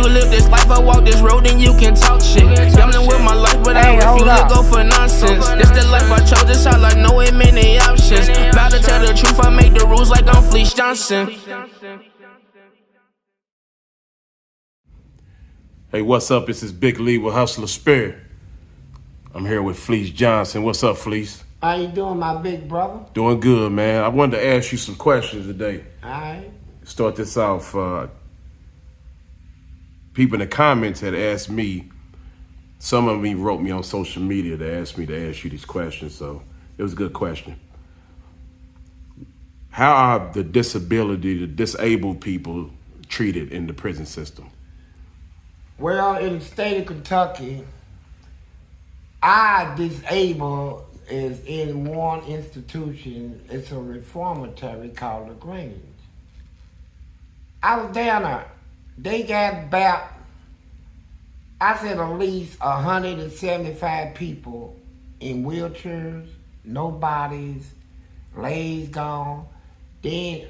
you live this life or walk this road, then you can talk shit. Gambling with my life, but I refuse to go for nonsense. This the life I chose, this all I know, ain't many options. Vow to tell the truth, I make the rules like I'm Fleece Johnson. Hey, what's up? This is Big Lee with Hustler Spirit. I'm here with Fleece Johnson. What's up, Fleece? How you doing, my big brother? Doing good, man. I wanted to ask you some questions today. All right. Start this off. People in the comments had asked me, some of them wrote me on social media to ask me to ask you these questions, so it was a good question. How are the disabled people treated in the prison system? Well, in the state of Kentucky, our disabled is in one institution. It's a reformatory called the Grange. I was down there. They got about, I said at least 175 people in wheelchairs, no bodies, legs gone. Then,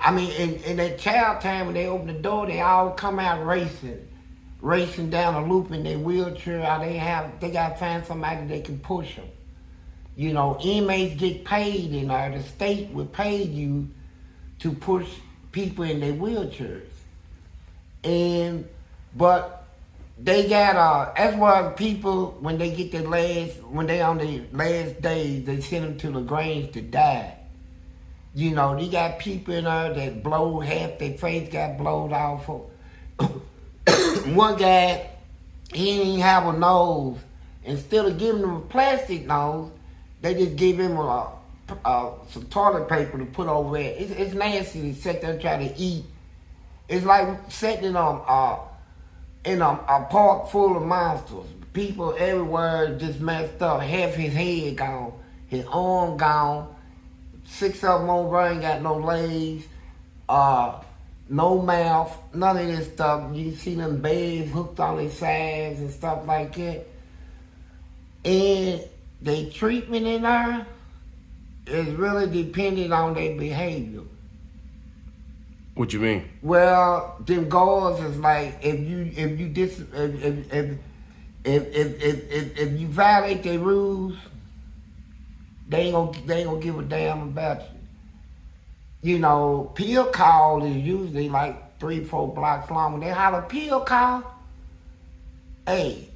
in that child time when they open the door, they all come out racing down a loop in their wheelchair. They got to find somebody that can push them. You know, inmates get paid, the state would pay you to push people in their wheelchairs. But they got, as well as people, when they get when they on their last days, they send them to the Grange to die. You know, they got people in there that blow, half their face got blowed off. One guy, he didn't even have a nose. Instead of giving him a plastic nose, they just give him some toilet paper to put over it. It's nasty to sit there and try to eat. It's like sitting in a park full of monsters. People everywhere just messed up. Half his head gone, his arm gone, 6 of them over, ain't got no legs. No mouth, none of this stuff. You see them beds hooked on their sides and stuff like that. And their treatment in there is really dependent on their behavior. What you mean? Well, them guards is like if you violate their rules, they ain't gonna give a damn about you. You know, pill call is usually like 3-4 blocks long. When they holler pill call, hey,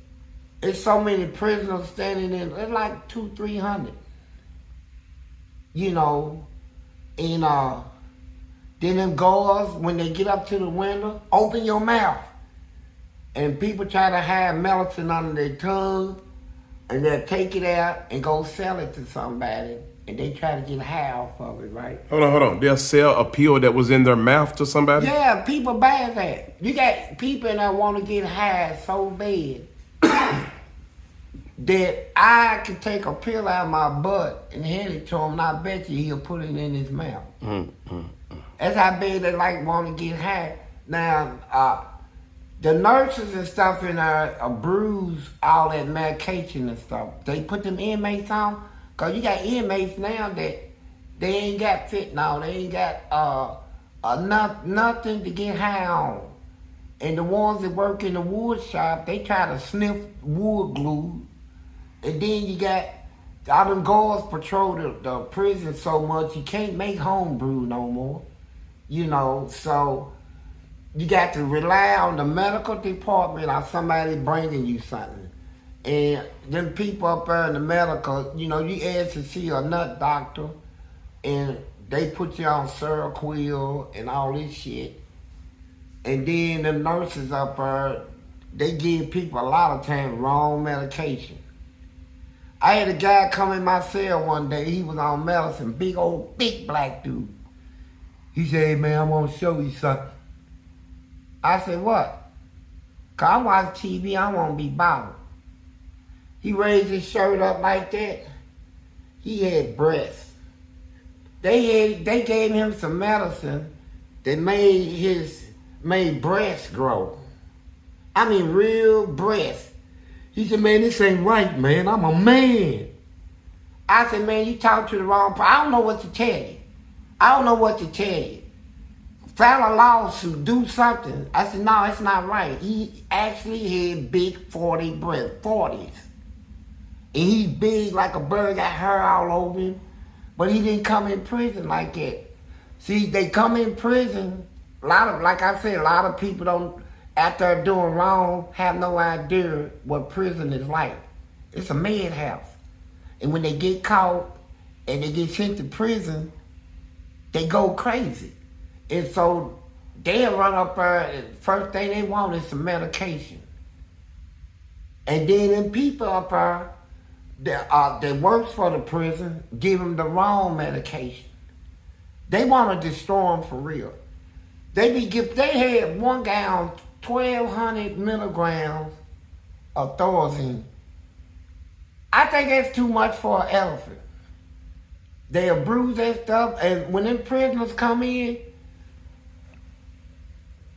it's so many prisoners standing in. It's like 200-300. You know, and then them guards, when they get up to the window, open your mouth. And people try to hide medicine under their tongue, and they'll take it out and go sell it to somebody. And they try to get high off of it, right? Hold on. They'll sell a pill that was in their mouth to somebody? Yeah, people buy that. You got people that want to get high so bad that I can take a pill out of my butt and hand it to him, and I bet you he'll put it in his mouth. That's how bad they want to get high. Now, the nurses and stuff in there bruise all that medication and stuff. They put them inmates on. Because you got inmates now that they ain't got fentanyl. They ain't got nothing to get high on. And the ones that work in the wood shop, they try to sniff wood glue. And then you got all them guards patrol the prison so much, you can't make homebrew no more. You know, so you got to rely on the medical department or somebody bringing you something. And them people up there in the medical, you know, you ask to see a nut doctor, and they put you on Seroquel and all this shit. And then the nurses up there, they give people a lot of times wrong medication. I had a guy come in my cell one day, he was on medicine, big black dude. He said, hey man, I'm gonna show you something. I said, what? Cause I watch TV, I wanna be bothered. He raised his shirt up like that. He had breasts. They gave him some medicine that made breasts grow. I mean, real breasts. He said, man, this ain't right, man. I'm a man. I said, man, you talk to the wrong person. I don't know what to tell you. file a lawsuit, do something. I said, no, it's not right. He actually had big 40 breasts, 40s. And he's big like a bird, got hair all over him. But he didn't come in prison like that. See, they come in prison, like I said, a lot of people don't, after doing wrong, have no idea what prison is like. It's a madhouse. And when they get caught and they get sent to prison, they go crazy. And so they'll run up there, and first thing they want is some medication. And then them people up there that works for the prison give them the wrong medication. They want to destroy them for real. They had one guy on 1,200 milligrams of Thorazine. I think that's too much for an elephant. They'll bruise that stuff, and when them prisoners come in,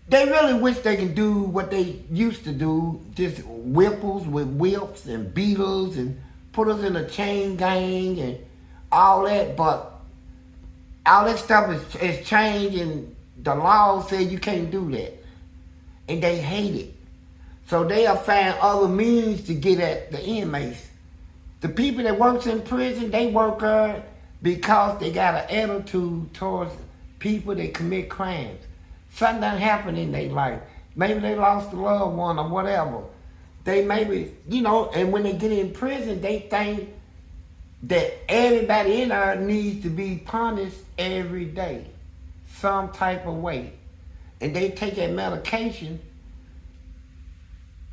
they really wish they could do what they used to do, just whip us with whips and beat us and put us in a chain gang and all that, but all that stuff is changed, and the law said you can't do that. And they hate it. So they'll find other means to get at the inmates. The people that works in prison, they work there because they got an attitude towards people that commit crimes. Something done happened in their life. Maybe they lost a loved one or whatever. They maybe, and when they get in prison, they think that everybody in there needs to be punished every day, some type of way. And they take that medication.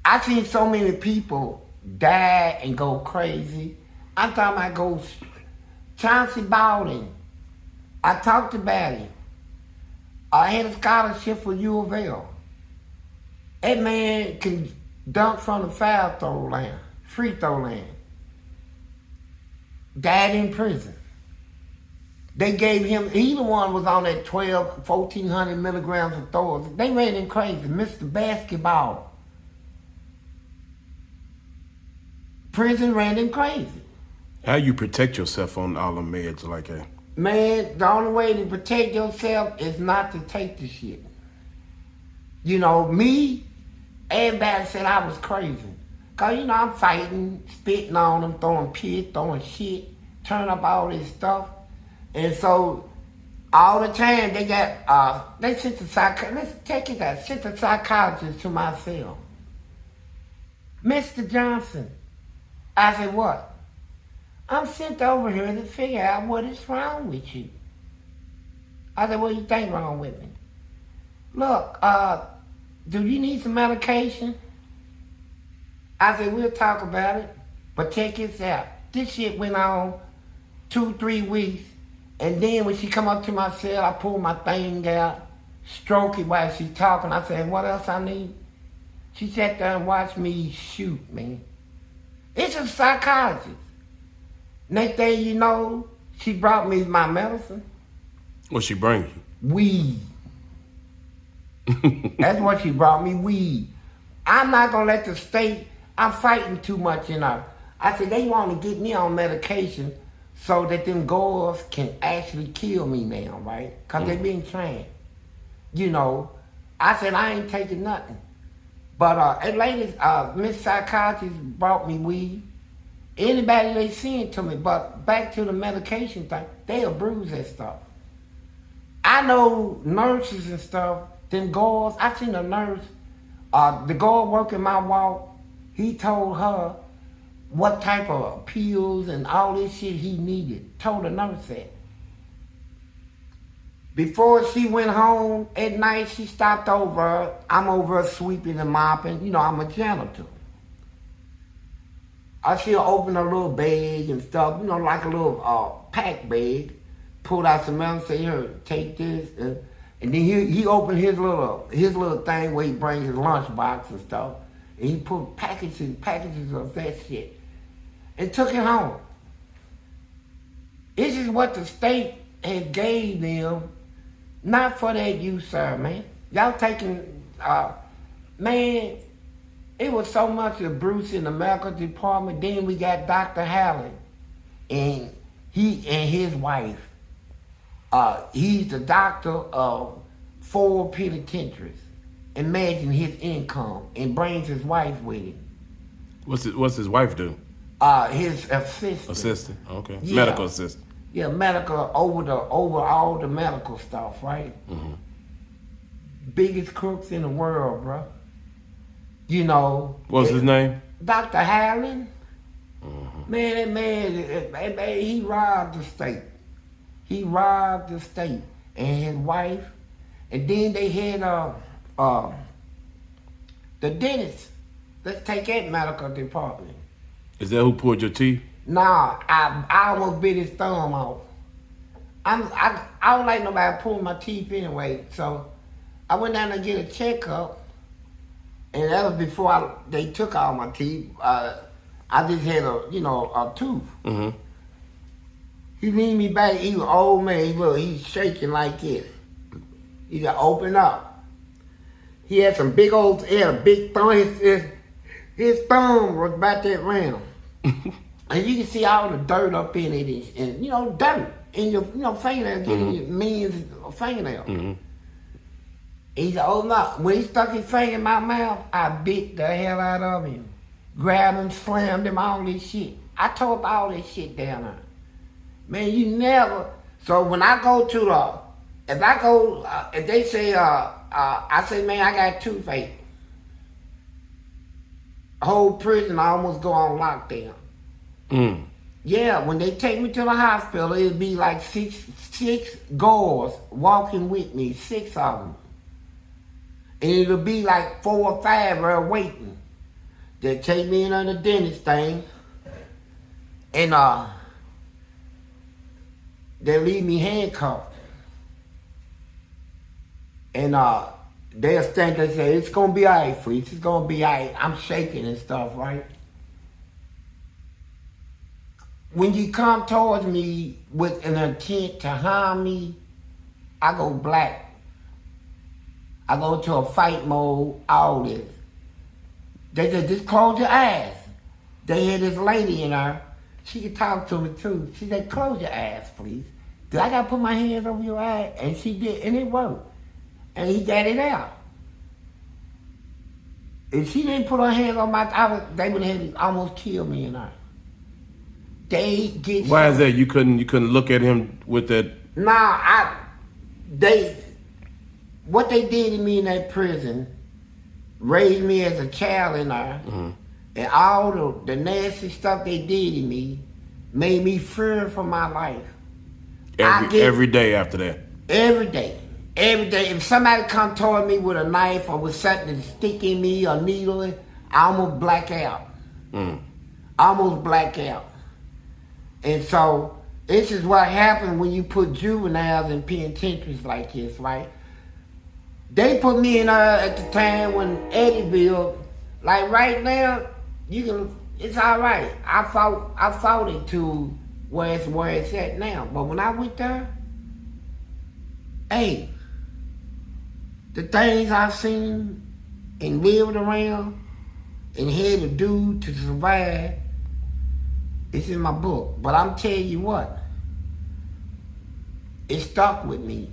I've seen so many people die and go crazy. I'm talking about Chauncey Baldwin. I talked about him. I had a scholarship for U of L. That man can dunk from the free throw line. Died in prison. They gave him, he the one was on that 1,400 milligrams of Thorazine. They ran him crazy, Mr. Basketball. Prison ran him crazy. How you protect yourself on all the meds like that? Man, the only way to protect yourself is not to take the shit. Me, everybody said I was crazy. Cause I'm fighting, spitting on them, throwing piss, throwing shit, turning up all this stuff. And so, all the time they got, they sent the psychologist to my cell. Mr. Johnson. I said, what? I'm sent over here to figure out what is wrong with you. I said, what do you think wrong with me? Look, do you need some medication? I said, we'll talk about it, but check this out. This shit went on 2-3 weeks, and then when she come up to my cell, I pull my thing out, stroke it while she's talking. I said, what else I need? She sat there and watched me shoot, man. It's a psychologist. Next thing you know, she brought me my medicine. What she bring you? Weed. That's what she brought me, weed. I'm not going to let the state, I'm fighting too much in her. I said, they want to get me on medication so that them gourds can actually kill me now, right? Because they been trained. I said, I ain't taking nothing. But that lady, Miss Psychiatrist brought me weed. Anybody they send to me, but back to the medication thing, they'll bruise that stuff. I know nurses and stuff, them gourds, I seen a nurse, the guard working my walk, he told her what type of pills and all this shit he needed. Told the nurse that. Before she went home at night, she stopped over. I'm over sweeping and mopping. I'm a janitor. She'll open a little bag and stuff, like a little pack bag. Pulled out some money, say, here, take this. And then he opened his little thing where he brings his lunchbox and stuff. And he put packages of that shit. And took it home. This is what the state has gave them. Not for that use, sir, man. Y'all taking, man, it was so much of Bruce in the medical department. Then we got Dr. Hallen, and he and his wife. He's the doctor of 4 penitentiaries. Imagine his income, and brings his wife with him. What's his wife do? His assistant. Assistant. Okay. Yeah. Medical assistant. Yeah, medical over all the medical stuff, right? Mm-hmm. Biggest crooks in the world, bro. You know. What's his name? Dr. Howland. Mm-hmm. Man, that man, he robbed the state. He robbed the state and his wife, and then they had the dentist. Let's take that medical department. Is that who pulled your teeth? Nah, I almost bit his thumb off. I don't like nobody pulling my teeth anyway, so I went down to get a checkup, and that was before they took all my teeth. I just had a tooth. Mm-hmm. He leaned me back. He was an old man. Look, he's shaking like this. He got open up. He had some big he had a big thumb. His thumb was about that round. And you can see all the dirt up in it, and dirt in your fingernail, getting your men's fingernail. Mm-hmm. He said, "Oh no!" When he stuck his finger in my mouth, I bit the hell out of him, grabbed him, slammed him, all this shit. I tore up all this shit down there. Man, you never. So when I go to if they say, I say, man, I got toothache. Whole prison, I almost go on lockdown. Mm. Yeah, when they take me to the hospital, it'd be like six guards walking with me, 6 of them. And it'll be like 4 or 5 there waiting. They take me in on the dentist thing, and they leave me handcuffed. And they'll stand there and say, "It's gonna be all right, Fleece. It's gonna be all right." I'm shaking and stuff, right? When you come towards me with an intent to harm me, I go black. I go into a fight mode, all this. They said, "Just close your eyes." They had this lady in there. She could talk to me too. She said, "Close your eyes, please. Do I gotta put my hands over your eyes?" And she did, and it worked. And he got it out. If she didn't put her hands on they would have almost killed me in there. They get. Why is that? You couldn't look at him with that. Nah, what they did to me in that prison, raised me as a child in there, and all the nasty stuff they did to me made me fear for my life. Every day after that. Every day. Every day. If somebody come toward me with a knife or with something to stick in me or needle it, I almost black out. Almost black out. And so this is what happens when you put juveniles in penitentiaries like this, right? They put me in at the time when Eddyville, like right now, it's all right. I fought it to where it's at now. But when I went there, hey, the things I've seen and lived around and had to do to survive, it's in my book. But I'm telling you what, it stuck with me.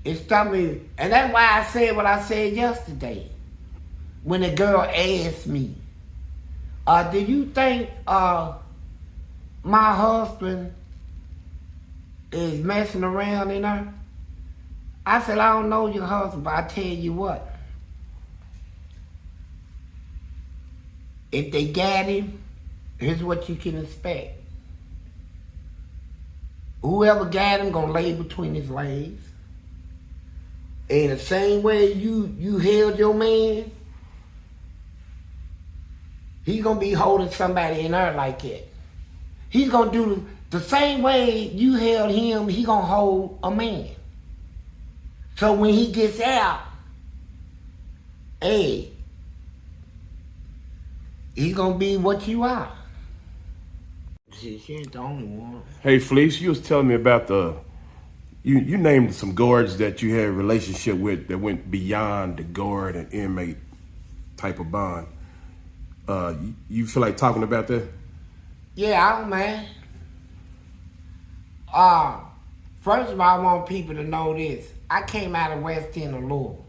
It stuck me, and that's why I said what I said yesterday. When the girl asked me, "Do you think my husband is messing around in her?" I said, "I don't know your husband, but I tell you what. If they got him, here's what you can expect. Whoever got him gonna lay between his legs. And the same way you held your man, he's gonna be holding somebody in there like that. He's gonna do the same way you held him, he gonna hold a man. So when he gets out, hey, he's gonna be what you are." She ain't the only one. Hey, Fleece, you was telling me about you named some guards that you had a relationship with that went beyond the guard and inmate type of bond. You feel like talking about that? Yeah, I don't mind. First of all, I want people to know this. I came out of West End of Louisville.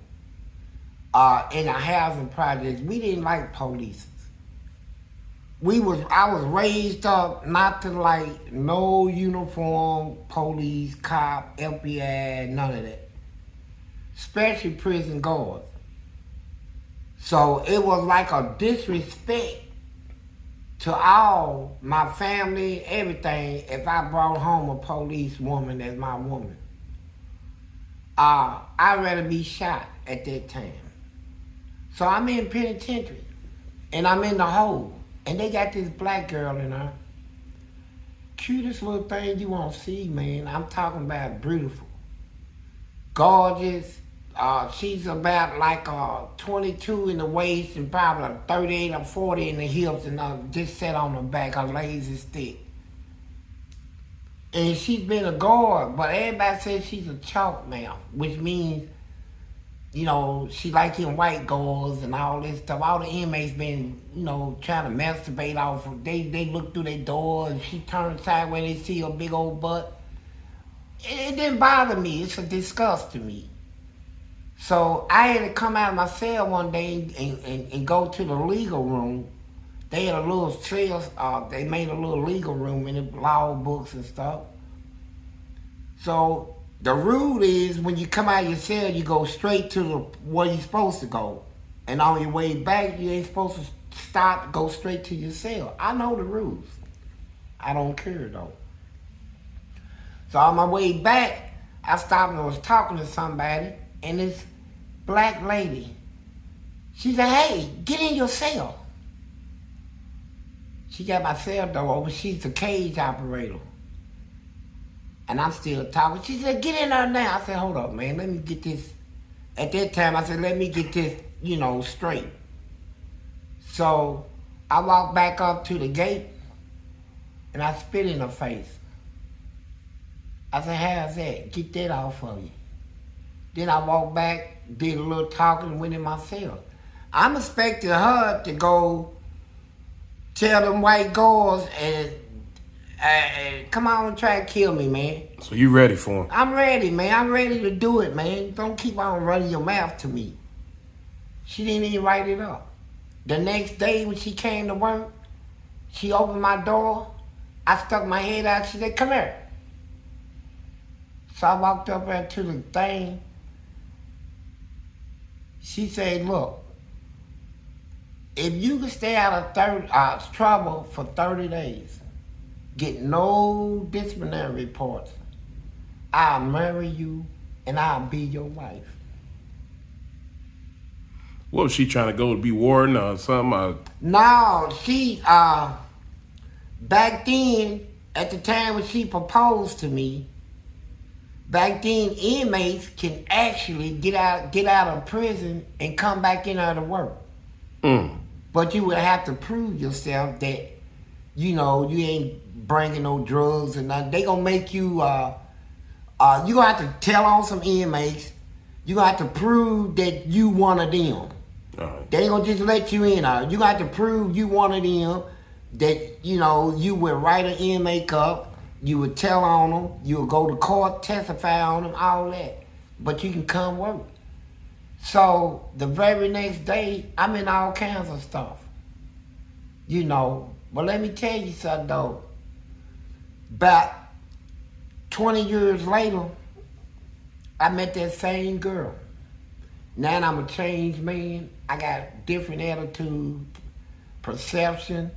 In the housing projects, we didn't like police. I was raised up not to like no uniform, police, cop, FBI, none of that. Especially prison guards. So it was like a disrespect to all my family, everything, if I brought home a police woman as my woman. I'd rather be shot at that time. So I'm in penitentiary, and I'm in the holl, and they got this black girl in there. Cutest little thing you won't see, man. I'm talking about beautiful. Gorgeous. She's about like 22 in the waist and probably like 38 or 40 in the hips, and just sat on her back, her legs is thick. And she's been a guard, but everybody says she's a chalk now, which means, you know, she like in white guards and all this stuff. All the inmates been, you know, trying to masturbate off of. They look through their door and she turns sideways, they see her big old butt. It didn't bother me. It's a disgust to me. So I had to come out of my cell one day and go to the legal room. They had a little cell, they made a little legal room in the law books and stuff. So the rule is when you come out of your cell, you go straight to where you're supposed to go. And on your way back, you ain't supposed to stop, go straight to your cell. I know the rules. I don't care though. So on my way back, I stopped and was talking to somebody, and this black lady, she said, "Hey, get in your cell." She got my cell door open. She's a cage operator. And I'm still talking. She said, "Get in there now." I said, "Hold up, man. Let me get this." At that time, I said, "Let me get this, you know, straight." So I walked back up to the gate, and I spit in her face. I said, "How's that? Get that off of you." Then I walked back, did a little talking, and went in my cell. I'm expecting her to go tell them white girls and come on and try to kill me, man. So you ready for him? I'm ready, man. I'm ready to do it, man. Don't keep on running your mouth to me. She didn't even write it up. The next day when she came to work, she opened my door. I stuck my head out. She said, "Come here." So I walked up there to the thing. She said, "Look, if you can stay out of trouble for 30 days, get no disciplinary reports, I'll marry you and I'll be your wife." What was she trying to go to be warden or something? No, she, back then, at the time when she proposed to me, back then inmates can actually get out of prison and come back in there to work. But you would have to prove yourself that, you know, you ain't bringing no drugs and nothing. They gonna make you, you gonna have to tell on some inmates. You gonna have to prove that you one of them. They ain't gonna just let you in. You gonna have to prove you one of them, that, you know, you would write an inmate up, you would tell on them, you would go to court, testify on them, all that. But you can come work. So the very next day, I'm in all kinds of stuff. You know, but let me tell you something though. About 20 years later, I met that same girl. Now I'm a changed man. I got different attitude, perception,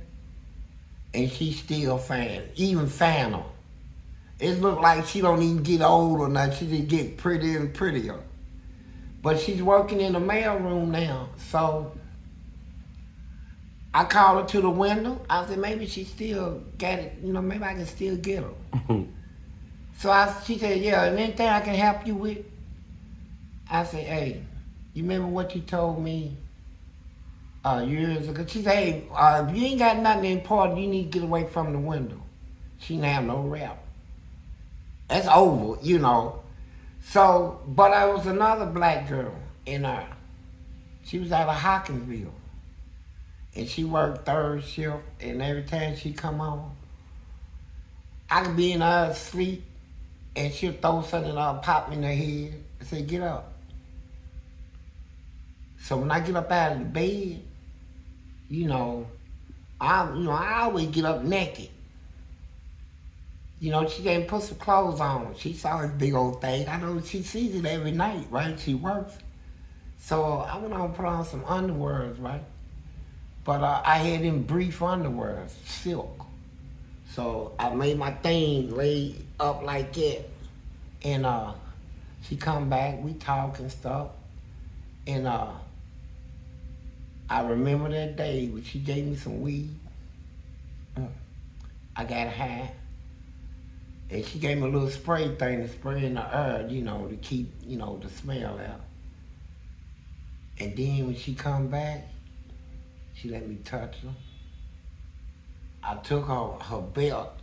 and she's still fine, even finer. It look like she don't even get old or nothing. She just get prettier and prettier. But she's working in the mail room now. So I called her to the window. I said, maybe she still got it. You know, maybe I can still get her. So she said, "Yeah, and anything I can help you with?" I said, "Hey, you remember what you told me years ago?" She said, "Hey, if you ain't got nothing important, you need to get away from the window." She didn't have no rap. That's over, you know. So, but there was another black girl in there. She was out of Hawkinsville. And she worked third shift, and every time she come on, I could be in her sleep, and she'll throw something up, pop me in the head, and say, get up. So when I get up out of the bed, I always get up naked. She didn't put some clothes on. She saw this big old thing. I know she sees it every night, right? She works. So I went on and put on some underwears, right? But I had them brief underwears, silk. So I made my thing lay up like that. And she come back, we talk and stuff. And I remember that day when she gave me some weed. I got high. And she gave me a little spray thing to spray in the air, to keep, the smell out. And then when she come back, she let me touch her. I took her belt,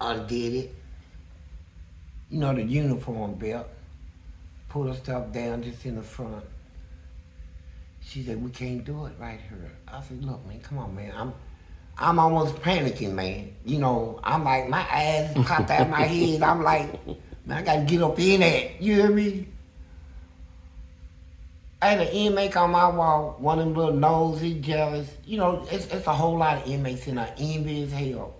undid it, the uniform belt, put her stuff down just in the front. She said, we can't do it right here. I said, look, man, come on, man. I'm almost panicking, man. I'm like, my eyes popped out of my head. I'm like, man, I gotta get up in that. You hear me? I had an inmate on my wall, one of them little nosy, jealous. It's a whole lot of inmates in there, envy as hell.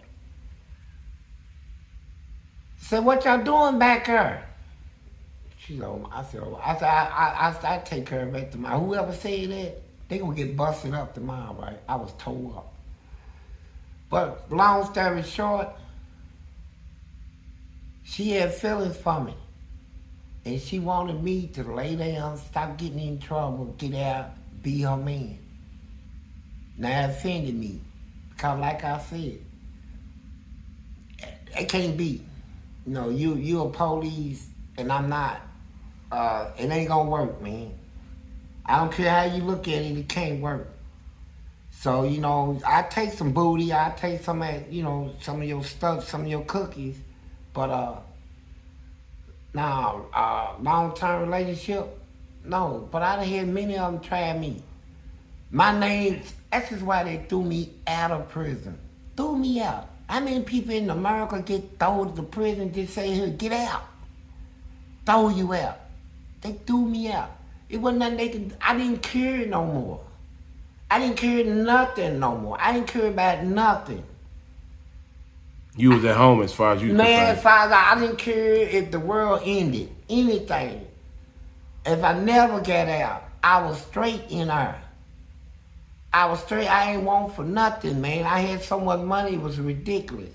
Said, what y'all doing back there? I said, I take care of it tomorrow. Whoever said that, they gonna get busted up tomorrow, right? I was told up. But long story short, she had feelings for me. And she wanted me to lay down, stop getting in trouble, get out, be her man. Now it offended me. Because like I said, it can't be. You a police and I'm not. It ain't gonna work, man. I don't care how you look at it, it can't work. So, I take some booty, I take some of, some of your stuff, some of your cookies, but long-term relationship, no. But I done had many of them try me. My name, that's just why they threw me out of prison. Threw me out. How many people in America get thrown to prison just say, here, get out. Throw you out. They threw me out. It wasn't nothing they could, I didn't care no more. I didn't care nothing no more. I didn't care about nothing. You was at home as far as you could Man, as far as I didn't care if the world ended, anything. If I never got out, I was straight in there. I was straight, I ain't want for nothing, man. I had so much money, it was ridiculous.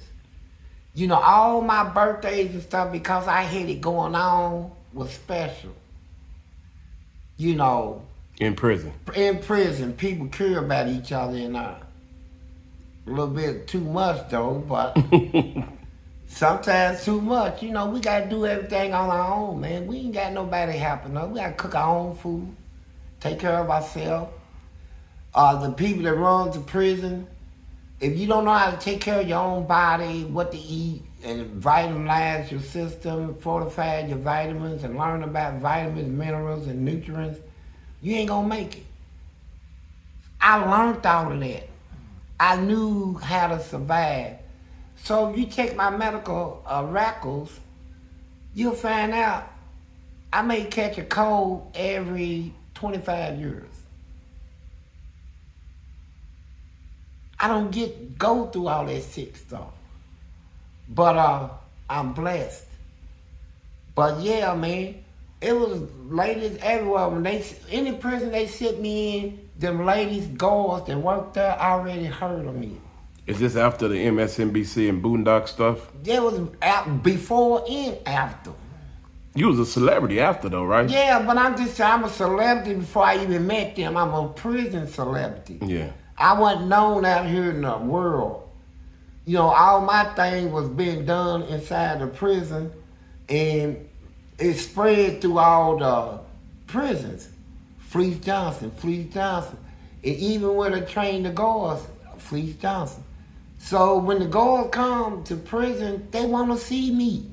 All my birthdays and stuff, because I had it going on, was special. In prison. In prison, people care about each other and a little bit too much though, but sometimes too much. We gotta do everything on our own, man. We ain't got nobody helping us. We gotta cook our own food, take care of ourselves. The people that run to prison, if you don't know how to take care of your own body, what to eat, and vitamize your system, fortify your vitamins, and learn about vitamins, minerals, and nutrients, you ain't gonna make it. I learned all of that. I knew how to survive. So if you check my medical records, you'll find out I may catch a cold every 25 years. I don't go through all that sick stuff. But I'm blessed. But yeah, man, it was ladies everywhere. When any prison they sit me in, them ladies, guards that work there already heard of me. Is this after the MSNBC and Boondock stuff? There was before and after. You was a celebrity after though, right? Yeah, but I'm a celebrity before I even met them. I'm a prison celebrity. Yeah. I wasn't known out here in the world. All my thing was being done inside the prison, and it spread through all the prisons. Fleece Johnson. And even when I trained the guards, Fleece Johnson. So when the guards come to prison, they want to see me.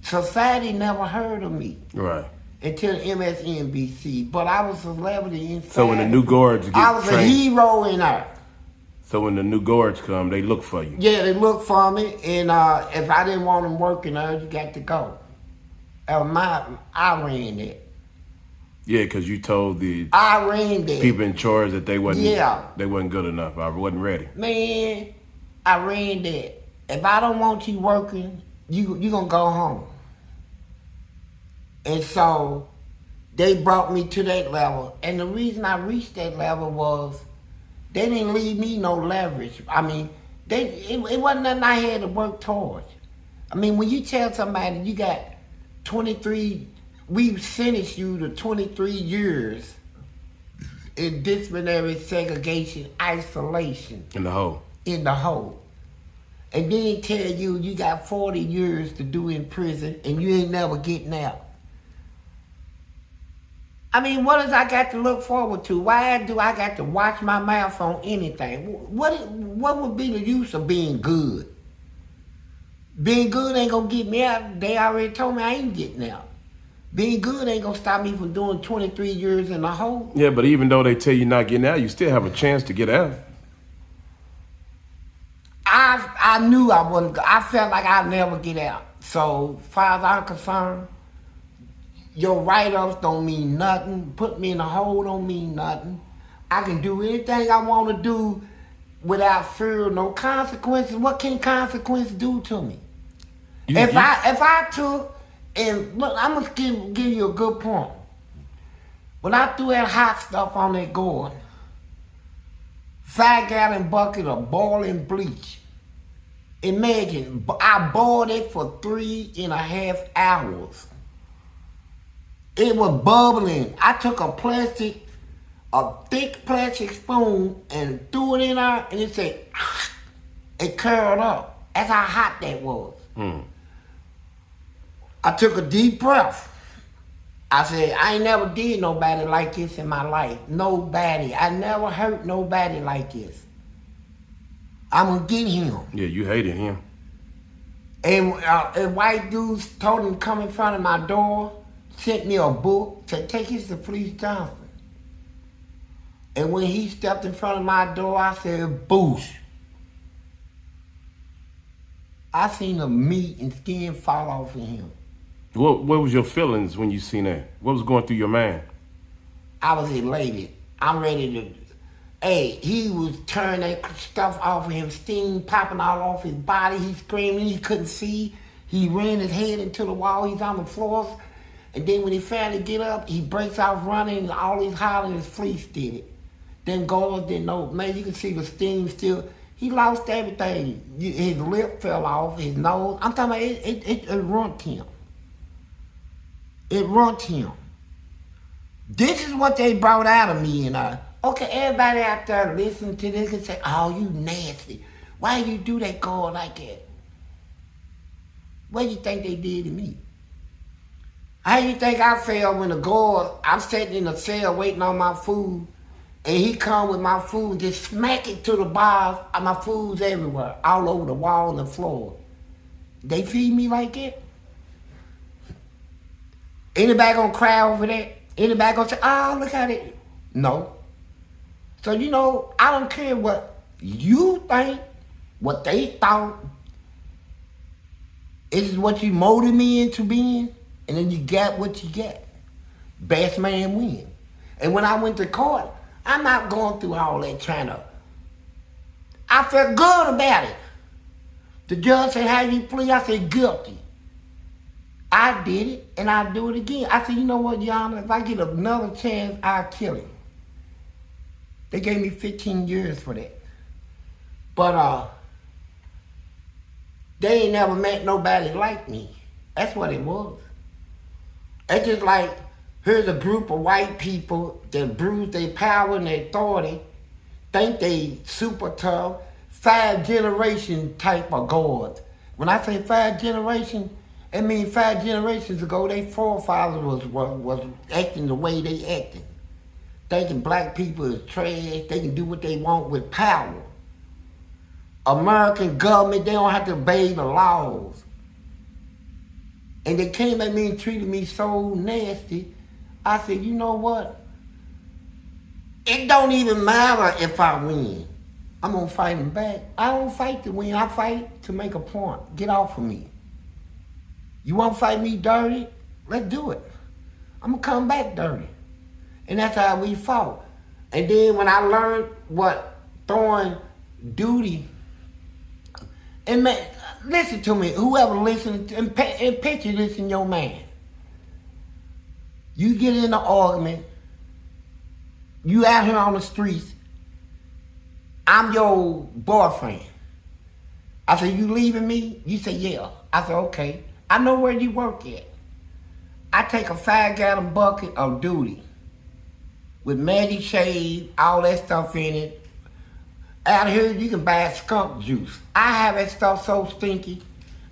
Society never heard of me. Right. Until MSNBC. But I was a celebrity inside. So when the new guards get I was trained, a hero in there. So when the new guards come, they look for you. Yeah, they look for me, and if I didn't want them working there, you got to go. I ran it. Yeah, because you told the I ran that. people in charge that they wasn't good enough. I wasn't ready. Man, I ran that. If I don't want you working, you gonna go home. And so they brought me to that level. And the reason I reached that level was they didn't leave me no leverage. I mean, it wasn't nothing I had to work towards. I mean, when you tell somebody you got 23, we've sentenced you to 23 years in disciplinary segregation, isolation. In the hole. In the hole. And then tell you you got 40 years to do in prison and you ain't never getting out. I mean, what does I got to look forward to? Why do I got to watch my mouth on anything? What would be the use of being good? Being good ain't gonna get me out. They already told me I ain't getting out. Being good ain't gonna stop me from doing 23 years in the hole. Yeah, but even though they tell you not getting out, you still have a chance to get out. I knew I wasn't. I felt like I'd never get out. So, as far as I'm concerned, your write-ups don't mean nothing. Put me in a hole don't mean nothing. I can do anything I want to do without fear of no consequences. What can consequences do to me? If I took and look, I'm gonna give you a good point. When I threw that hot stuff on that gourd, 5-gallon bucket of boiling bleach. Imagine, I boiled it for 3.5 hours. It was bubbling. I took a thick plastic spoon and threw it in there and it said, it curled up. That's how hot that was. I took a deep breath. I said, I ain't never did nobody like this in my life. Nobody. I never hurt nobody like this. I'm gonna get him. Yeah, you hated him. And white dudes told him to come in front of my door, sent me a book, said, take this to Fleece Johnson. And when he stepped in front of my door, I said, boosh. I seen the meat and skin fall off of him. What was your feelings when you seen that? What was going through your mind? I was elated. I'm ready to... Hey, he was turning that stuff off of him, steam popping all off his body. He's screaming, he couldn't see. He ran his head into the wall, he's on the floor. And then when he finally get up, he breaks out running and all he's hollering is Fleece did it. Then goes, then no, man, you can see the steam still. He lost everything. His lip fell off, his nose. I'm talking about it ruined him. It ruined him. This is what they brought out of me, and okay, everybody out there listening to this can say, oh, you nasty. Why you do that girl like that? What do you think they did to me? How you think I felt when the girl, I'm sitting in the cell waiting on my food, and he come with my food, just smack it to the bars, and my food's everywhere, all over the wall and the floor. They feed me like that? Anybody gonna cry over that? Anybody gonna say, oh, look at it? No. So, you know, I don't care what you think, what they thought. It's what you molded me into being, and then you got what you get. Best man win. And when I went to court, I'm not going through all that trying to... I felt good about it. The judge said, how you plea? I said, guilty. I did it, and I'll do it again. I said, you know what, Your Honor, if I get another chance, I'll kill him. They gave me 15 years for that. But they ain't never met nobody like me. That's what it was. It's just like, here's a group of white people that bruise their power and their authority, think they super tough, 5 generation type of gourds. When I say 5 generations, it means 5 generations ago, their forefathers was acting the way they acting. Thinking black people is trash, they can do what they want with power. American government, they don't have to obey the laws. And they came at me and treated me so nasty. I said, you know what? It don't even matter if I win. I'm gonna fight him back. I don't fight to win. I fight to make a point. Get off of me. You want to fight me dirty? Let's do it. I'm gonna come back dirty. And that's how we fought. And then when I learned what throwing Dooty, and man, listen to me, whoever listens, and picture this in your man. You get in an argument, you out here on the streets, I'm your boyfriend. I said, you leaving me? You say, yeah. I said, okay. I know where you work at. I take a 5-gallon bucket of Dooty with Magic Shade, all that stuff in it. Out here, you can buy skunk juice. I have that stuff so stinky,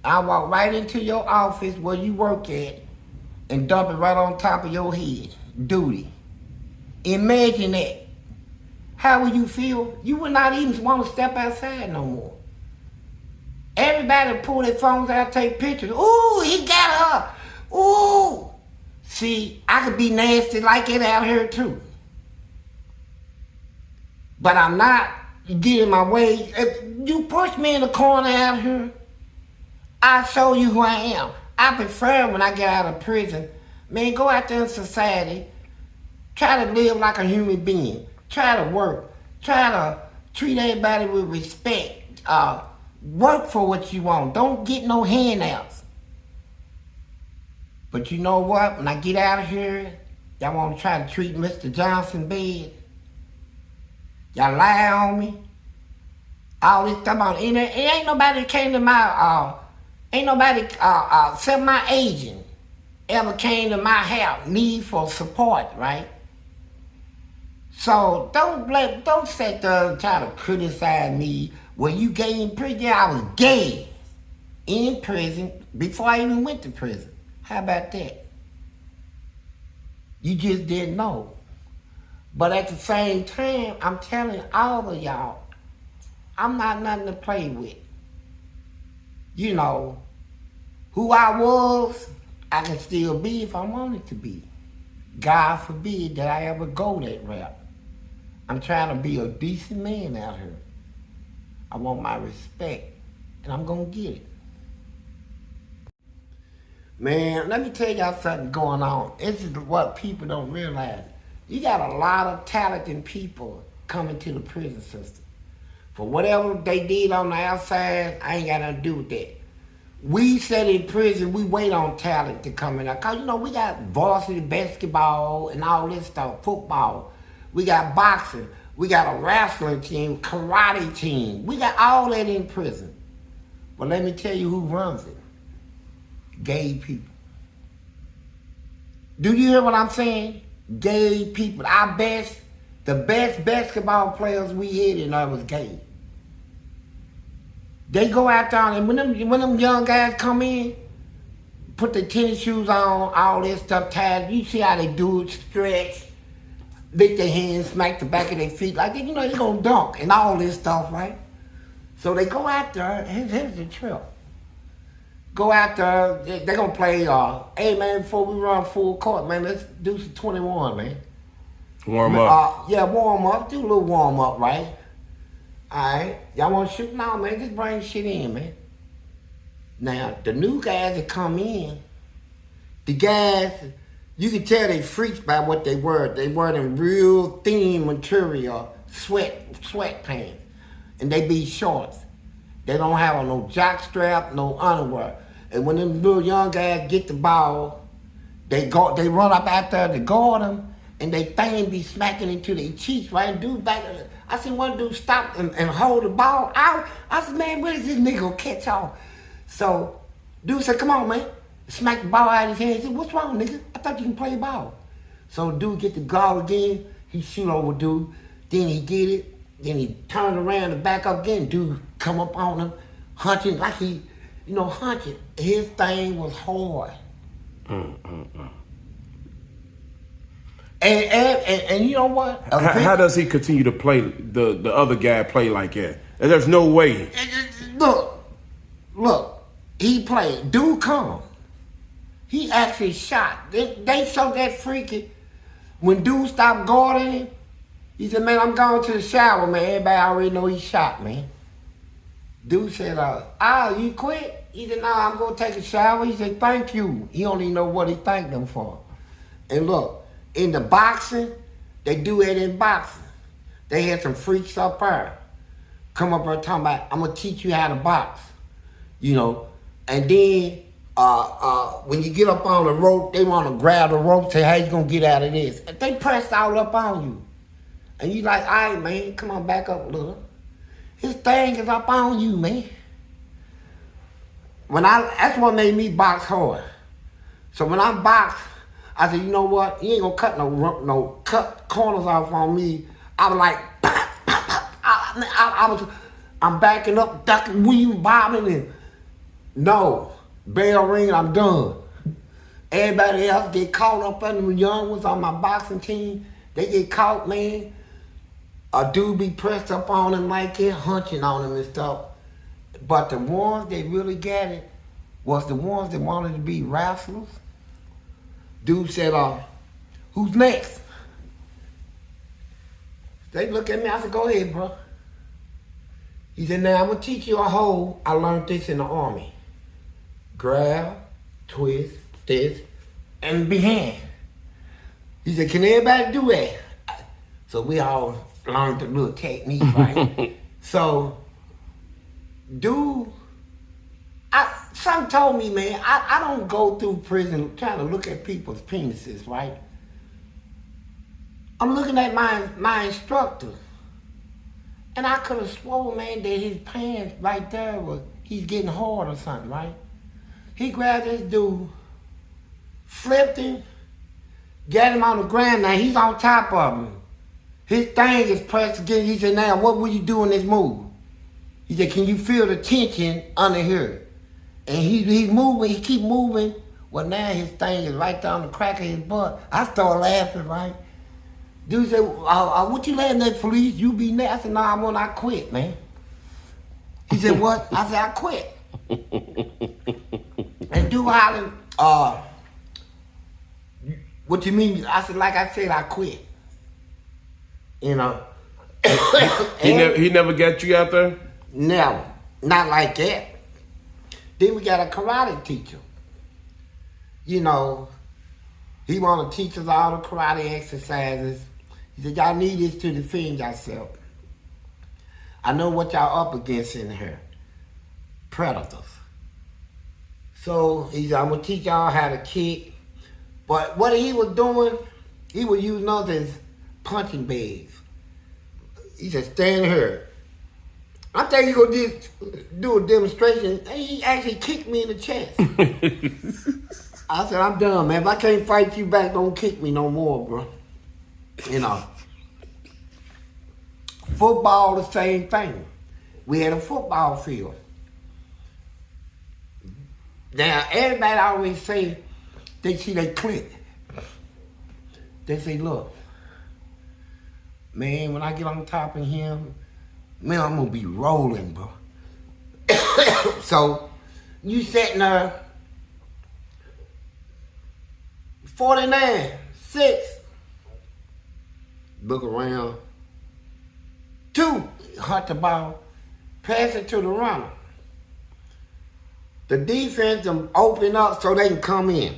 I walk right into your office where you work at and dump it right on top of your head. Dooty. Imagine that. How would you feel? You would not even want to step outside no more. Everybody pull their phones out, take pictures. Ooh, he got her. Ooh. See, I could be nasty like it out here too. But I'm not getting my way. If you push me in the corner out here, I'll show you who I am. I prefer when I get out of prison, man, go out there in society, try to live like a human being. Try to work. Try to treat everybody with respect. Work for what you want. Don't get no handouts. But you know what? When I get out of here, y'all want to try to treat Mr. Johnson bad. Y'all lie on me. All this stuff on the internet. It ain't nobody came to my, ain't nobody, except my agent, ever came to my house, need for support, right? So don't sit there and try to criticize me. Well, you gay in prison? Yeah, I was gay in prison before I even went to prison. How about that? You just didn't know. But at the same time, I'm telling all of y'all, I'm not nothing to play with. You know, who I was, I can still be if I wanted to be. God forbid that I ever go that route. I'm trying to be a decent man out here. I want my respect, and I'm gonna get it. Man, let me tell y'all something going on. This is what people don't realize. You got a lot of talented people coming to the prison system. For whatever they did on the outside, I ain't got nothing to do with that. We said in prison, we wait on talent to come in. Cause you know, we got varsity basketball and all this stuff, football. We got boxing. We got a wrestling team, karate team. We got all that in prison. But let me tell you who runs it. Gay people. Do you hear what I'm saying? Gay people. The best basketball players we had in there was gay. They go out there and when them young guys come in, put their tennis shoes on, all this stuff tied. You see how they do it, stretch, lick their hands, smack the back of their feet, like you know they gonna dunk and all this stuff, right? So they go out there, here's the trip. Go out there, they're gonna play, hey man, before we run full court, man, let's do some 21, man. Warm up. Yeah, warm up, do a little warm up, right? Alright, y'all wanna shoot? No, man, just bring shit in, man. Now, the new guys that come in, the guys, you can tell they freaks by what they wear. They wear them real thin material, sweat pants. And they be shorts. They don't have on no jock strap, no underwear. And when them little young guys get the ball, they run up out there to guard them, and they thing be smacking into their cheeks, right? And dude back, I seen one dude stop and hold the ball out. I said, man, when is this nigga gonna catch on? So, dude said, come on, man. Smack the ball out of his hand. He said, what's wrong, nigga? I thought you can play ball. So dude get the ball again, he shoot over dude, then he get it, then he turn around and back up again. Dude come up on him, hunching like he, hunching. His thing was hard. And you know what? How does he continue to play, the other guy play like that? There's no way. Look, he played. Dude come. He actually shot. They showed that freaky. When dude stopped guarding him, He said, man, I'm going to the shower, man. Everybody already know he shot, man. Dude said, you quit? He said, nah, I'm going to take a shower. He said, thank you. He don't even know what he thanked them for. And look, in the boxing, they do it in boxing. They had some freaks up there. Come up there talking about, I'm going to teach you how to box. You know, and then when you get up on the rope, they want to grab the rope, say, how you going to get out of this? And they press all up on you. And you like, all right, man, come on, back up a little. His thing is up on you, man. That's what made me box hard. So when I box, I said, you know what? You ain't gonna cut no cut corners off on me. I was like, I'm backing up, ducking, weaving, bobbing, and no, bell ring, I'm done. Everybody else get caught up under the young ones on my boxing team. They get caught, man. A dude be pressed up on him like that, hunching on him and stuff. But the ones that really got it was the ones that wanted to be wrestlers. Dude said, who's next? They look at me, I said, go ahead, bro. He said, now I'm gonna teach you a holl. I learned this in the Army. Grab, twist, this, and behind. He said, can everybody do that? So we all learned the little technique, right? So, dude, something told me, man, I don't go through prison trying to look at people's penises, right? I'm looking at my instructor. And I could have sworn, man, that his pants right there he's getting hard or something, right? He grabbed this dude, flipped him, got him on the ground. Now he's on top of him. His thing is pressed against. He said, now what will you do in this move? He said, can you feel the tension under here? And he's moving, he keep moving. Well, now his thing is right down the crack of his butt. I started laughing, right? Dude said, what you laughing at, Fleece? You be next. I said, no, I quit, man. He said, what? I said, I quit. And dude hollering, what you mean? I said, like I said, I quit. You know. He never got you out there? Never. Not like that. Then we got a karate teacher. You know, he want to teach us all the karate exercises. He said, y'all need this to defend yourself. I know what y'all up against in here. Predators. So he said, I'm going to teach y'all how to kick. But what he was doing, he was using us as punching bags. He said, stand here. I think he gonna just do a demonstration. And he actually kicked me in the chest. I said, I'm done, man. If I can't fight you back, don't kick me no more, bro. You know. Football, the same thing. We had a football field. Now, everybody always say, they see they click. They say, look, man, when I get on top of him, man, I'm gonna be rolling, bro. So, you sitting there, 49, 6, look around, 2, hunt the ball, pass it to the runner. The defense them open up so they can come in.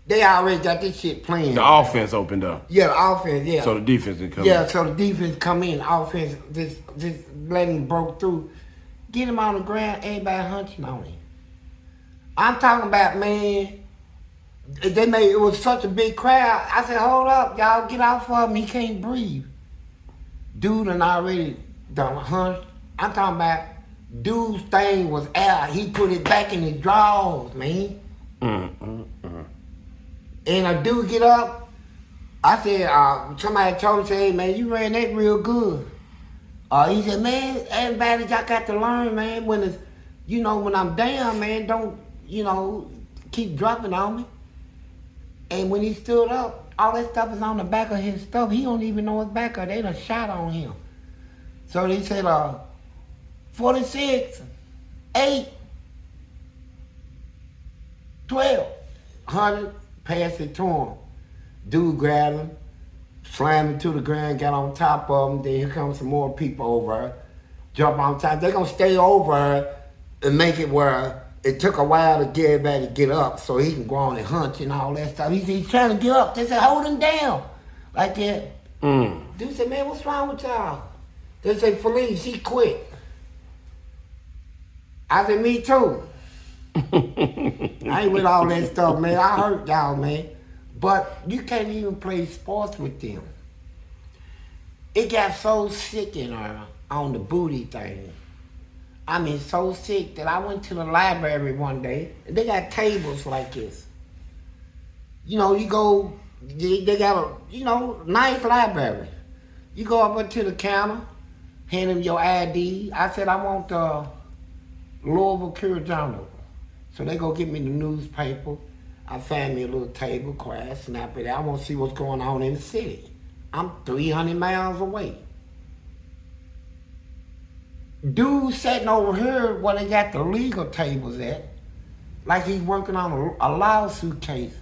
They already got this shit playing. The offense opened up. Yeah, the offense, yeah. So the defense didn't come in. Yeah, so the defense come in. Offense just letting him broke through. Get him on the ground, everybody hunching on him. I'm talking about, man, it was such a big crowd. I said, hold up, y'all get off of him. He can't breathe. Dude done already done hunched. I'm talking about dude's thing was out. He put it back in his drawers, man. And a dude get up. I said, somebody told him, say, hey, man, you ran that real good. He said, man, everybody y'all got to learn, man, when it's, you know, when I'm down, man, don't, you know, keep dropping on me. And when he stood up, all that stuff is on the back of his stuff. He don't even know his back, or they done shot on him. So they said, 46, 8, 12, 100, pass it to him. Dude grabbed him, slam him to the ground, got on top of him. Then here comes some more people over her, jump on top. They're gonna stay over her and make it where it took a while to get everybody to get up so he can go on and hunt and all that stuff. He's trying to get up. They said, hold him down. Like that. Dude said, man, what's wrong with y'all? They said, Fleece, she quit. I said, me too. I ain't with all that stuff, man. I hurt y'all, man. But you can't even play sports with them. It got so sick in her on the booty thing. I mean, so sick that I went to the library one day, and they got tables like this. You know, you go, they got a, you know, nice library. You go up to the counter, hand them your ID. I said, I want the Louisville Courier Journal. So they go get me the newspaper. I find me a little table, quiet, snap it out. I want to see what's going on in the city. I'm 300 miles away. Dude sitting over here where they got the legal tables at, like he's working on a lawsuit case.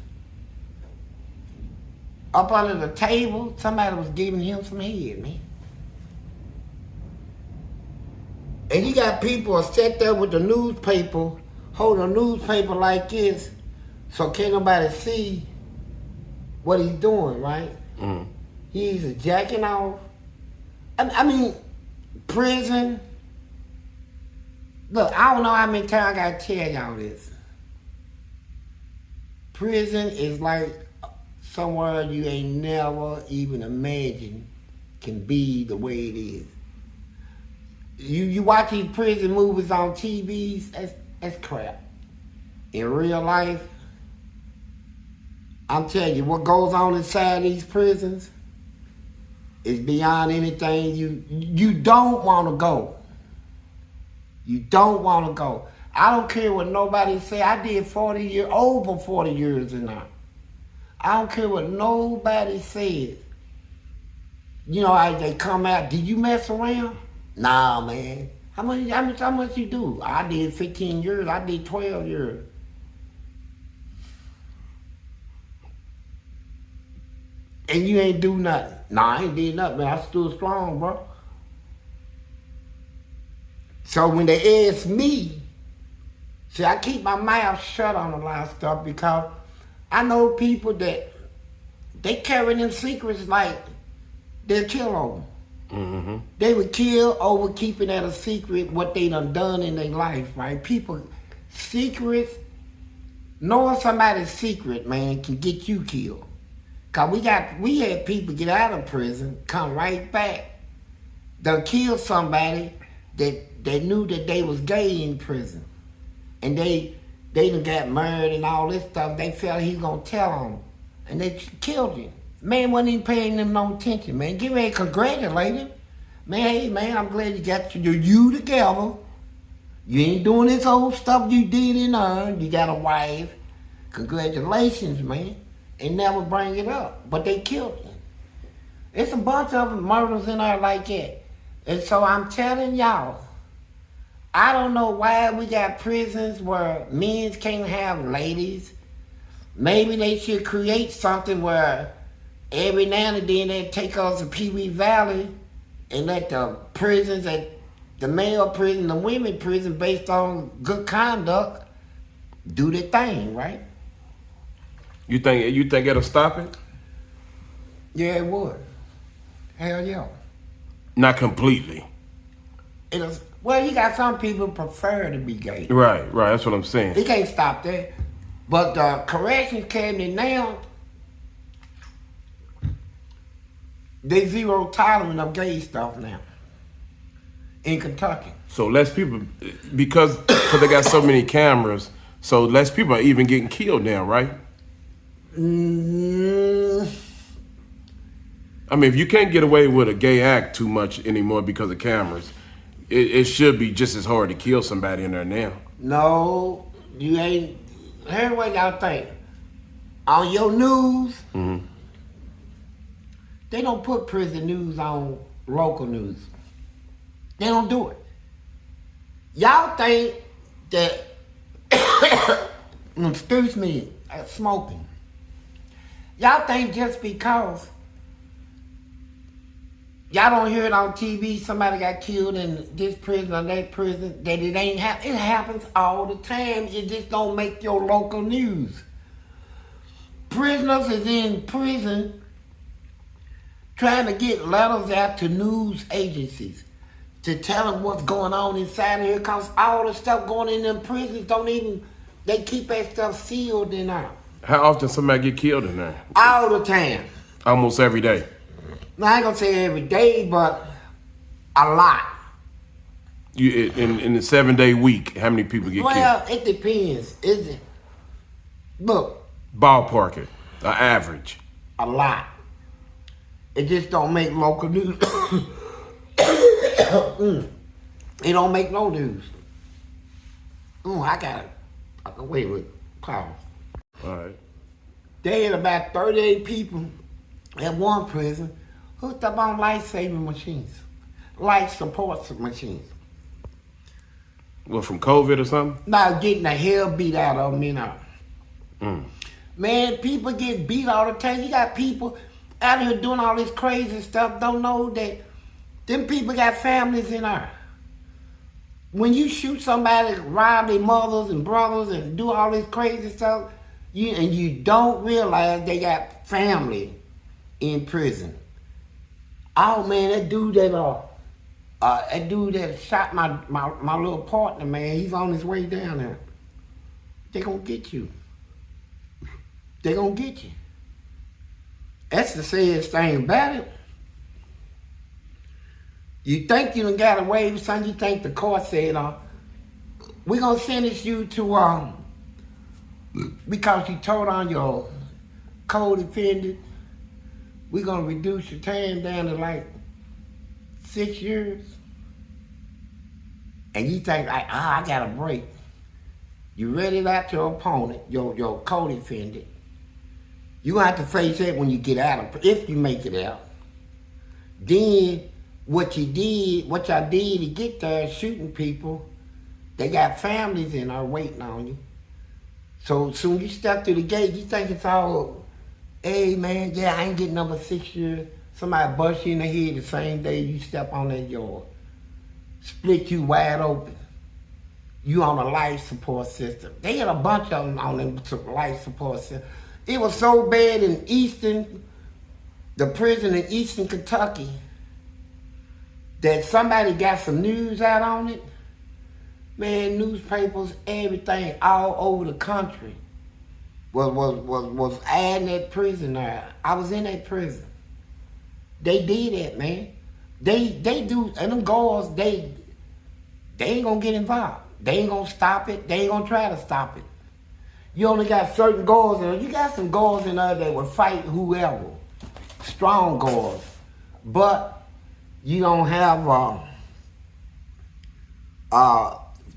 Up under the table, somebody was giving him some head, man. And you got people sit there with the newspaper, hold a newspaper like this, so can't nobody see what he's doing, right? He's jacking off. I mean, prison. Look, I don't know how many times I gotta tell y'all this. Prison is like somewhere you ain't never even imagined can be the way it is. You watch these prison movies on TVs, that's crap. In real life, I'm telling you, what goes on inside these prisons is beyond anything you don't want to go. You don't want to go. I don't care what nobody say. I did 40 years, over 40 years in there. I don't care what nobody says. You know, they come out, did you mess around? Nah, man. How much you do? I did 15 years. I did 12 years. And you ain't do nothing. Nah, I ain't did nothing, man. I stood strong, bro. So when they ask me, see, I keep my mouth shut on a lot of stuff because I know people that they carry them secrets like they'll kill over. They would kill over keeping that a secret what they done in their life, right? People, secrets, knowing somebody's secret, man, can get you killed. Cause we had people get out of prison, come right back. They'll kill somebody that knew that they was gay in prison. And they done got married and all this stuff. They felt he was gonna tell on them. And they killed him. Man wasn't even paying them no attention, man. Get ready to congratulate him. Man, hey, man, I'm glad you got you together. You ain't doing this old stuff you did in there. You got a wife. Congratulations, man. And never bring it up. But they killed him. It's a bunch of murders in there like that. And so I'm telling y'all, I don't know why we got prisons where men can't have ladies. Maybe they should create something where every now and then they take us to Pee Wee Valley and let the prisons, the male prison, the women prison, based on good conduct, do their thing, right? You think it'll stop it? Yeah, it would. Hell yeah. Not completely. Well, you got some people prefer to be gay. Right. That's what I'm saying. He can't stop that. But the corrections cabinet now, they zero tolerance of gay stuff now in Kentucky. So less people, because they got so many cameras, so less people are even getting killed now, right? I mean, if you can't get away with a gay act too much anymore because of cameras, it should be just as hard to kill somebody in there now. No, you ain't. Here's what y'all think. On your news, they don't put prison news on local news. They don't do it. Y'all think that, excuse me, smoking. Y'all think just because Y'all don't hear it on TV, somebody got killed in this prison or that prison, that it ain't happen. It happens all the time. It just don't make your local news. Prisoners is in prison trying to get letters out to news agencies to tell them what's going on inside of here, because all the stuff going in them prisons they keep that stuff sealed in there. How often somebody get killed in there? All the time. Almost every day. Now, I ain't gonna say every day, but a lot. You in the 7-day week, how many people get killed? Well, it depends. Look. Ballpark it, an average. A lot. It just don't make local news. It don't make no news. I got away with power. All right. They had about 38 people at one prison hooked up on life-saving machines, life support machines. What, from COVID or something? Now getting the hell beat out of them, you know. Man, people get beat all the time. You got people out here doing all this crazy stuff, don't know that them people got families in there. When you shoot somebody, rob their mothers and brothers and do all this crazy stuff, you don't realize they got family in prison. Oh man, that dude that shot my little partner, man, he's on his way down there. They gonna get you. They gonna get you. That's the saddest thing about it. You think you done got away with something, you think the court said, we're gonna sentence you to, because you told on your co-defendant, we're gonna reduce your time down to like 6 years. And you think like, I got a break. You ready out your opponent, your co-defendant. You gonna have to face that when you get out of, if you make it out. Then what y'all did to get there, shooting people, they got families in there waiting on you. So soon you step through the gate, you think it's all, hey man, yeah, I ain't getting number 6 years. Somebody bust you in the head the same day you step on that yard. Split you wide open. You on a life support system. They had a bunch of them on them life support system. It was so bad in the prison in Eastern Kentucky, that somebody got some news out on it. Man, newspapers, everything all over the country was adding that prison there. I was in that prison. They did that, man. They do, and them guards, they ain't gonna get involved. They ain't gonna stop it. They ain't gonna try to stop it. You only got certain guards in there. You got some guards in there that would fight whoever. Strong guards. But you don't have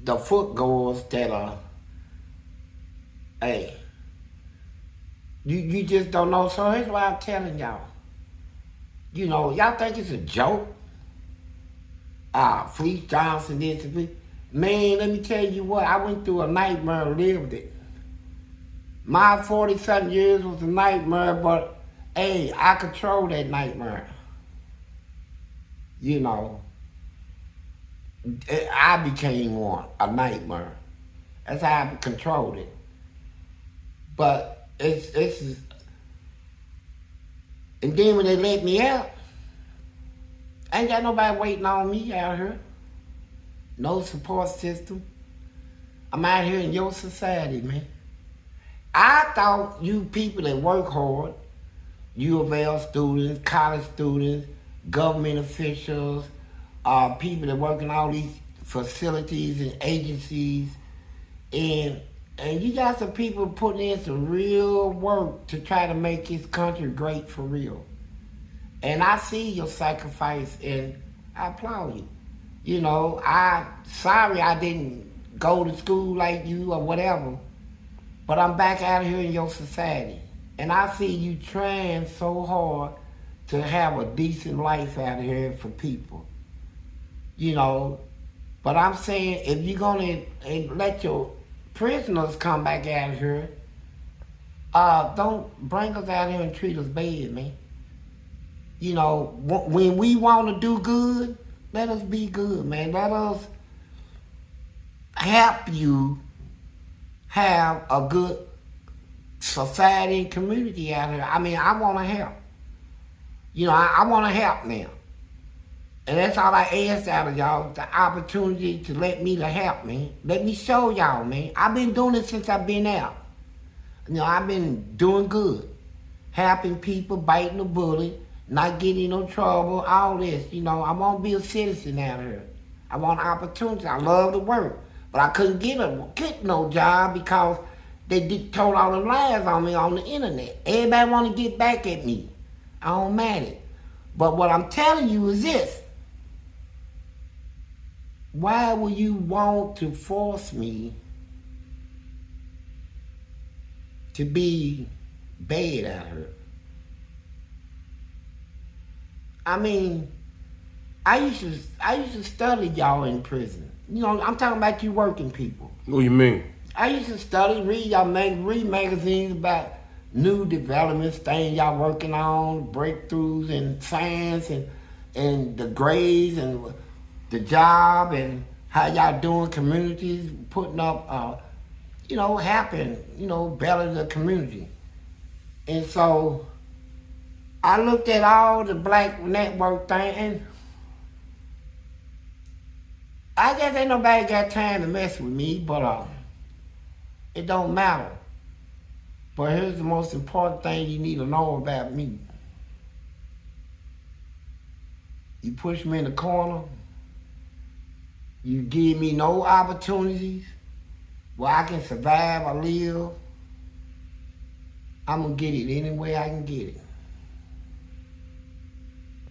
the foot guards that are, hey, you just don't know. So here's why I'm telling y'all. You know, y'all think it's a joke? Fleece Johnson, this and this. Man, let me tell you what, I went through a nightmare and lived it. My 40-something years was a nightmare, but hey, I controlled that nightmare. You know, I became one, a nightmare. That's how I controlled it. But it's and then when they let me out, I ain't got nobody waiting on me out here. No support system. I'm out here in your society, man. I thought you people that work hard, U of L students, college students, government officials, people that work in all these facilities and agencies, and you got some people putting in some real work to try to make this country great for real. And I see your sacrifice and I applaud you. You know, sorry I didn't go to school like you or whatever, but I'm back out here in your society. And I see you trying so hard to have a decent life out here for people. You know, but I'm saying if you're gonna let your prisoners come back out here, don't bring us out here and treat us bad, man. You know, when we want to do good, let us be good, man. Let us help you have a good society and community out here. I mean, I want to help. You know, I want to help now. And that's all I ask out of y'all, the opportunity to let me to help, man. Let me show y'all, man. I've been doing it since I've been out. You know, I've been doing good. Helping people, biting the bullet, not getting in no trouble, all this. You know, I want to be a citizen out here. I want opportunity. I love to work. But I couldn't get no job because they told all the lies on me on the internet. Everybody want to get back at me. I don't matter. But what I'm telling you is this. Why would you want to force me to be bad out here? I mean, I used to study y'all in prison. You know, I'm talking about you working people. What do you mean? I used to study, read magazines about new developments, things y'all working on, breakthroughs in science and the grades and the job and how y'all doing communities, putting up, you know, helping, you know, better the community. And so I looked at all the Black Network thing, and I guess ain't nobody got time to mess with me, but it don't matter. But here's the most important thing you need to know about me. You push me in the corner, you give me no opportunities where I can survive or live, I'm gonna get it any way I can get it.